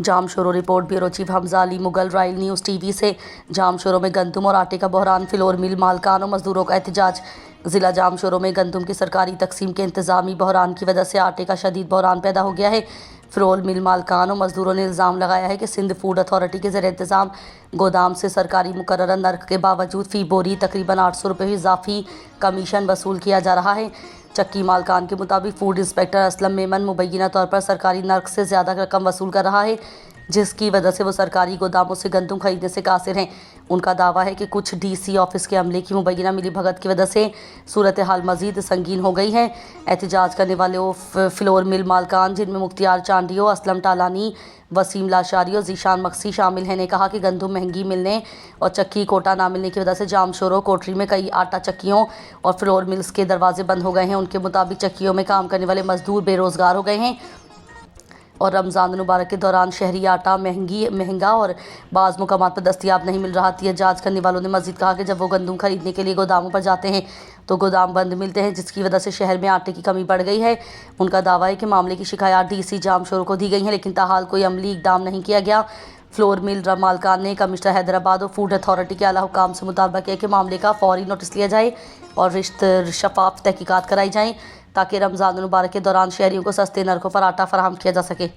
जाम शोरों report bureau chief Hamza Ali Mughal राइल news TV से। जाम शोरों में गंदम और आटे का बहरान, फ्लोर मिल मालकान और मजदूरों का एहतजाज। ज़िला जाम शोरों में गंदम की सरकारी तकसीम के इंतज़ामी बहरान की वजह से आटे का शदीद बहरान पैदा हो गया है। फ्लोर मिल मालकान और मजदूरों ने इल्ज़ाम लगाया है कि सिंध फूड अथॉरिटी के ज़ेर इंतज़ाम गोदाम से सरकारी मुकर्रर नर्क के बावजूद फ़ी बोरी तकरीबन 800 रुपये इजाफी कमीशन वसूल किया जा रहा है। चक्की मालकान के मुताबिक फूड इंस्पेक्टर असलम मेमन मुबैना तौर पर सरकारी नर्क से ज़्यादा रकम वसूल कर रहा है, जिसकी वजह से वो सरकारी गोदामों से गंदम खरीदने से कासिर हैं। उनका दावा है कि कुछ डीसी ऑफिस के अमले की मुबैना मिली भगत की वजह से सूरत हाल मज़ीद संगीन हो गई है। एहतजाज करने वाले वो फ्लोर मिल मालकान, जिनमें मुख्तियार चांडियो, असलम टालानी, वसीम लाशारी और जीशान मक्सी शामिल हैं, ने कहा कि गंदम महंगी मिलने और चक्की कोटा ना मिलने की वजह से जाम शोरों कोटरी में कई आटा चक्कियों और फ्लोर मिल्स के दरवाजे बंद हो गए हैं। उनके मुताबिक चक्कियों में काम करने वाले मजदूर बेरोज़गार हो गए हैं और रमज़ान मुबारक के दौरान शहरी आटा महंगा और बाज़ मुकामात पर दस्तियाब नहीं मिल रहा। एहतजाज करने वालों ने मज़ीद कहा कि जब वो गंदम खरीदने के लिए गोदामों पर जाते हैं तो गोदाम बंद मिलते हैं, जिसकी वजह से शहर में आटे की कमी बढ़ गई है। उनका दावा है कि मामले की शिकायत डीसी जाम शोरों को दी गई हैं, लेकिन ताहाल कोई अमली इकदाम नहीं किया गया। फ्लोर मिल मालकान ने कमिश्नर हैदराबाद और फूड अथॉरिटी के आला हुकाम से मुतालबा किया कि मामले का फौरी नोटिस लिया जाए और शफाफ तहकीकात कराई जाएँ ताकि रमज़ान मुबारक के दौरान शहरियों को सस्ते नरखों पर आटा फराहम किया जा सके।